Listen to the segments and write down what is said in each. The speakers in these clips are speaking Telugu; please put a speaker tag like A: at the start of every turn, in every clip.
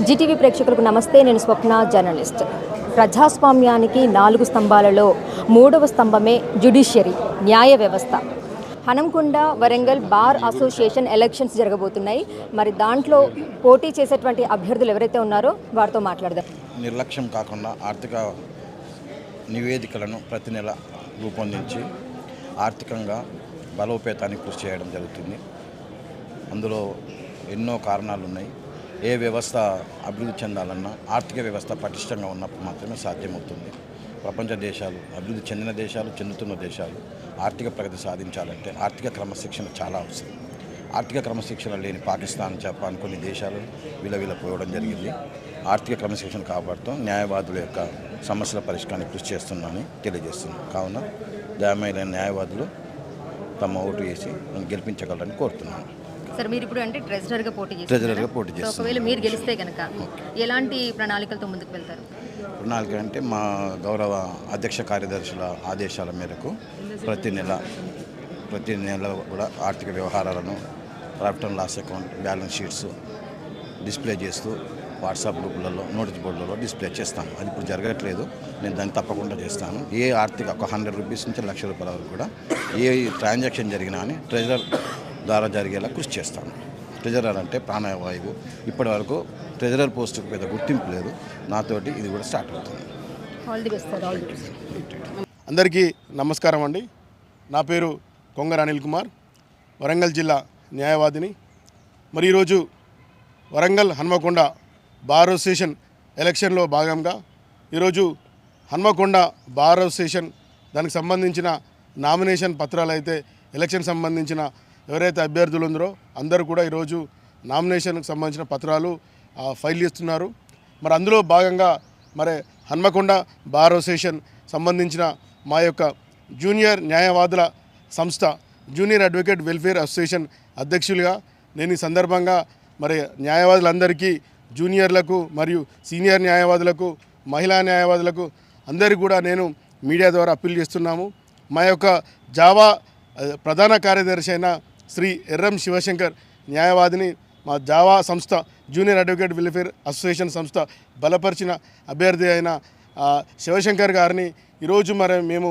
A: జీటీవీ ప్రేక్షకులకు నమస్తే. నేను స్వప్న, జర్నలిస్ట్. ప్రజాస్వామ్యానికి 4 స్తంభాలలో 3వ స్తంభమే జ్యుడిషియరీ, న్యాయ వ్యవస్థ. Hanamkonda Warangal bar association elections జరగబోతున్నాయి. మరి దాంట్లో పోటీ చేసేటువంటి అభ్యర్థులు ఎవరైతే ఉన్నారో వారితో మాట్లాడదాం.
B: నిర్లక్ష్యం కాకుండా ఆర్థిక నివేదికలను ప్రతి నెల రూపొందించి ఆర్థికంగా బలోపేతానికి కృషి చేయడం జరుగుతుంది. అందులో ఎన్నో కారణాలు ఉన్నాయి. ఏ వ్యవస్థ అభివృద్ధి చెందాలన్నా ఆర్థిక వ్యవస్థ పటిష్టంగా ఉన్నప్పుడు మాత్రమే సాధ్యమవుతుంది. ప్రపంచ దేశాలు, అభివృద్ధి చెందిన దేశాలు, చెందుతున్న దేశాలు ఆర్థిక ప్రగతి సాధించాలంటే ఆర్థిక క్రమశిక్షణ చాలా అవసరం. ఆర్థిక క్రమశిక్షణ లేని పాకిస్తాన్, జపాన్ కొన్ని దేశాలు విలవిలపోవడం జరిగింది. ఆర్థిక క్రమశిక్షణ కాపాడుతూ న్యాయవాదుల యొక్క సమస్యల పరిష్కారానికి కృషి చేస్తున్నానని తెలియజేస్తున్నాను. కావున దయమైన న్యాయవాదులు తమ ఓటు వేసి గెలిపించగలరని కోరుతున్నాను.
A: సార్, మీరు ఇప్పుడు అంటే ట్రెజరర్గా పోటీ
B: చేస్తారు.
A: ఒకవేళ మీరు గెలిస్తే కనుక ఎలాంటి ప్రణాళికలతో ముందుకు వెళ్తారు?
B: ప్రణాళిక అంటే మా గౌరవ అధ్యక్ష కార్యదర్శుల ఆదేశాల మేరకు ప్రతి నెల కూడా ఆర్థిక వ్యవహారాలను, profit and loss account, balance sheets display చేస్తూ వాట్సాప్ గ్రూపులలో, నోటీస్ బోర్డులలో డిస్ప్లే చేస్తాను. అది ఇప్పుడు జరగట్లేదు. నేను దాన్ని తప్పకుండా చేస్తాను. ఏ ఆర్థిక ఒక 100 రూపీస్ నుంచి 1,00,000 రూపాయల వరకు కూడా ఏ ట్రాన్సాక్షన్ జరిగినా అని ట్రెజరర్ ద్వారా జరిగేలా కృషి చేస్తాను. ట్రెజరర్ అంటే ప్రాణవాయువు. ఇప్పటి వరకు ట్రెజరర్ పోస్టుకు పెద్ద గుర్తింపు లేదు. నాతోటి ఇది కూడా స్టార్ట్ అవుతుంది.
C: అందరికీ నమస్కారం అండి. నా పేరు కొంగర అనిల్ కుమార్, వరంగల్ జిల్లా న్యాయవాదిని. మరి ఈరోజు వరంగల్ హన్మకొండ బార్ అసోసియేషన్ ఎలక్షన్లో భాగంగా ఈరోజు హన్మకొండ బార్ అసోసియేషన్ దానికి సంబంధించిన నామినేషన్ పత్రాలు అయితే ఎలక్షన్ సంబంధించిన ఎవరైతే అభ్యర్థులు ఉన్నారో అందరూ కూడా ఈరోజు నామినేషన్కి సంబంధించిన పత్రాలు ఫైల్ చేస్తున్నారు. మరి అందులో భాగంగా మరి హన్మకొండ బార్ అసోసియేషన్ సంబంధించిన మా యొక్క జూనియర్ న్యాయవాదుల సంస్థ జూనియర్ అడ్వకేట్ వెల్ఫేర్ అసోసియేషన్ అధ్యక్షులుగా నేను ఈ సందర్భంగా మరి న్యాయవాదులందరికీ, జూనియర్లకు మరియు సీనియర్ న్యాయవాదులకు, మహిళా న్యాయవాదులకు అందరికీ కూడా నేను మీడియా ద్వారా అప్పీల్ చేస్తున్నాము. మా యొక్క జావా ప్రధాన కార్యదర్శి అయిన శ్రీ ఎర్రం శివశంకర్ న్యాయవాదిని మా జావా సంస్థ జూనియర్ అడ్వకేట్ వెల్ఫేర్ అసోసియేషన్ సంస్థ బలపరిచిన అభ్యర్థి అయిన శివశంకర్ గారిని ఈరోజు మరి మేము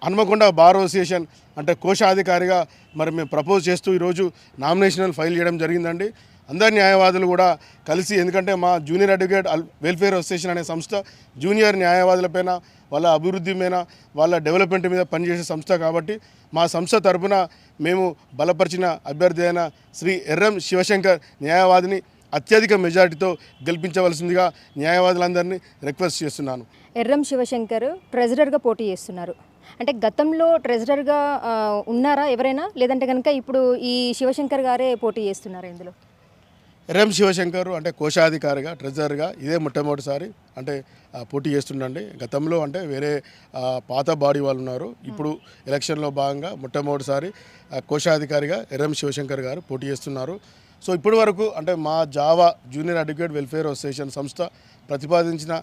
C: హన్మకొండ బార్ అసోసియేషన్ అంటే కోశాధికారిగా మరి మేము ప్రపోజ్ చేస్తూ ఈరోజు నామినేషనల్ ఫైల్ చేయడం జరిగిందండి. అందరు న్యాయవాదులు కూడా కలిసి, ఎందుకంటే మా జూనియర్ అడ్వకేట్ వెల్ఫేర్ అసోసియేషన్ అనే సంస్థ జూనియర్ న్యాయవాదులపైన, వాళ్ళ అభివృద్ధి మీద, వాళ్ళ డెవలప్మెంట్ మీద పనిచేసే సంస్థ కాబట్టి మా సంస్థ తరఫున మేము బలపరిచిన అభ్యర్థి అయిన శ్రీ ఎర్రం శివశంకర్ న్యాయవాదిని అత్యధిక మెజారిటీతో గెలిపించవలసిందిగా న్యాయవాదులందరినీ రిక్వెస్ట్ చేస్తున్నాను.
A: ఎర్రం శివశంకర్ ట్రెజరర్గా పోటీ చేస్తున్నారు. అంటే గతంలో ట్రెజరర్గా ఉన్నారా ఎవరైనా, లేదంటే కనుక ఇప్పుడు ఈ శివశంకర్ గారే పోటీ చేస్తున్నారు? ఇందులో
C: ఎర్రం శివశంకర్ అంటే కోశాధికారిగా, ట్రెజరర్గా ఇదే మొట్టమొదటిసారి అంటే పోటీ చేస్తుండండి. గతంలో అంటే వేరే పాత బాడీ వాళ్ళు ఉన్నారు. ఇప్పుడు ఎలక్షన్లో భాగంగా మొట్టమొదటిసారి కోశాధికారిగా ఎర్రం శివశంకర్ గారు పోటీ చేస్తున్నారు. సో ఇప్పటి వరకు అంటే మా Java junior advocate welfare association సంస్థ ప్రతిపాదించిన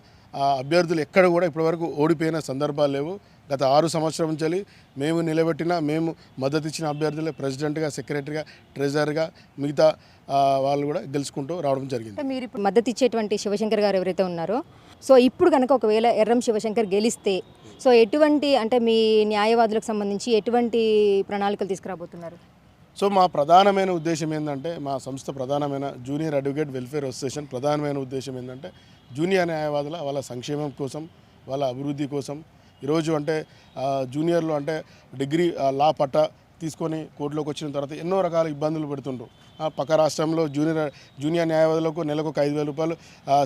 C: అభ్యర్థులు ఎక్కడ కూడా ఇప్పటివరకు ఓడిపోయిన సందర్భాలు లేవు. గత 6 సంవత్సరాల నుంచి మేము నిలబెట్టిన, మేము మద్దతు ఇచ్చిన అభ్యర్థులే ప్రెసిడెంట్గా, సెక్రటరీగా, ట్రెజరర్గా మిగతా వాళ్ళు కూడా గెలుచుకుంటూ రావడం జరిగింది.
A: మీరు ఇప్పుడు మద్దతు ఇచ్చేటువంటి శివశంకర్ గారు ఎవరైతే ఉన్నారో, సో ఇప్పుడు కనుక ఒకవేళ ఎర్రం శివశంకర్ గెలిస్తే సో ఎటువంటి అంటే మీ న్యాయవాదులకు సంబంధించి ఎటువంటి ప్రణాళికలు తీసుకురాబోతున్నారు?
C: సో మా ప్రధానమైన ఉద్దేశం ఏంటంటే, మా సంస్థ ప్రధానమైన జూనియర్ అడ్వకేట్ వెల్ఫేర్ అసోసియేషన్ ప్రధానమైన ఉద్దేశం ఏంటంటే జూనియర్ న్యాయవాదుల వాళ్ళ సంక్షేమం కోసం, వాళ్ళ అభివృద్ధి కోసం. ఈరోజు అంటే జూనియర్లు అంటే డిగ్రీ లా పట్టా తీసుకొని కోర్టులోకి వచ్చిన తర్వాత ఎన్నో రకాల ఇబ్బందులు పెడుతుండ్రు. పక్క రాష్ట్రంలో జూనియర్ న్యాయవాదులకు నెలకు 5,000 రూపాయలు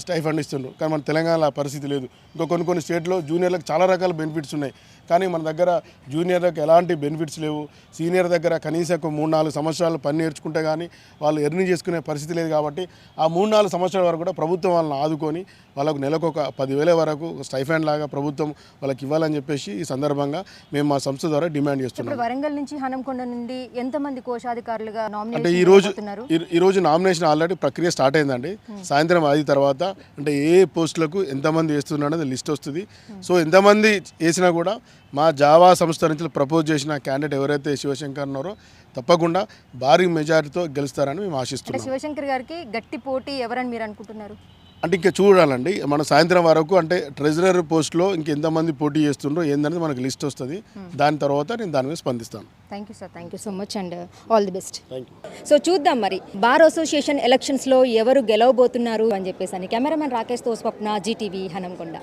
C: స్టైఫండ్ ఇస్తుండ్రు. కానీ మన తెలంగాణలో పరిస్థితి లేదు. ఇంకా కొన్ని స్టేట్లో జూనియర్లకు చాలా రకాల బెనిఫిట్స్ ఉన్నాయి. కానీ మన దగ్గర జూనియర్లకు ఎలాంటి బెనిఫిట్స్ లేవు. సీనియర్ దగ్గర కనీసం 3-4 సంవత్సరాలు పని నేర్చుకుంటే కానీ వాళ్ళు ఎర్న్ చేసుకునే పరిస్థితి లేదు. కాబట్టి ఆ 3-4 సంవత్సరాల వరకు కూడా ప్రభుత్వం వాళ్ళని ఆదుకొని వాళ్ళకు నెలకు ఒక 10,000 వరకు స్టైఫండ్ లాగా ప్రభుత్వం వాళ్ళకి ఇవ్వాలని చెప్పేసి ఈ సందర్భంగా మేము మా సంస్థ ద్వారా డిమాండ్ చేస్తున్నాం.
A: వరంగల్ నుంచి హనంకొండ నుండి ఎంతమంది కోశాధికారులుగా
C: అంటే
A: నామినేషన్
C: ఈరోజు
A: అవుతున్నారు?
C: ఈరోజు నామినేషన్ ఆల్రెడీ ప్రక్రియ స్టార్ట్ అయిందండి. సాయంత్రం 5 తర్వాత అంటే ఏ పోస్టులకు ఎంతమంది వేస్తున్నారు అనేది లిస్ట్ వస్తుంది. సో ఎంతమంది వేసినా కూడా మా జావా సంస్థ నుంచి ప్రపోజ్ చేసిన క్యాండిడేట్ ఎవరైతే శివశంకర్ ఉన్నారో తప్పకుండా భారీ మెజారిటీతో గెలుస్తారని మేము
A: అంటే
C: ఆశిస్తున్నాం.
A: శివశంకర్ గారికి గట్టి పోటీ ఎవరని మీరు అనుకుంటున్నారు?
C: అంటే ఇంకా చూడాలండి, మన సాయంత్రం వరకు అంటే ట్రెజరర్ పోస్ట్లో ఇంకెంతమంది పోటీ చేస్తుండ్రో ఏందనేది మనకు లిస్ట్ వస్తుంది. దాని తర్వాత నేను దాని మీద స్పందిస్తాను.
A: Thank you sir, thank you so much and all the best.
C: Thank you.
A: So చూద్దాం మరి బార్ అసోసియేషన్ ఎలక్షన్స్లో ఎవరు గెలవబోతున్నారు అని చెప్పేసి. కెమెరామెన్ రాకేష్తో స్వప్న, జీటీవీ, హనంకొండ.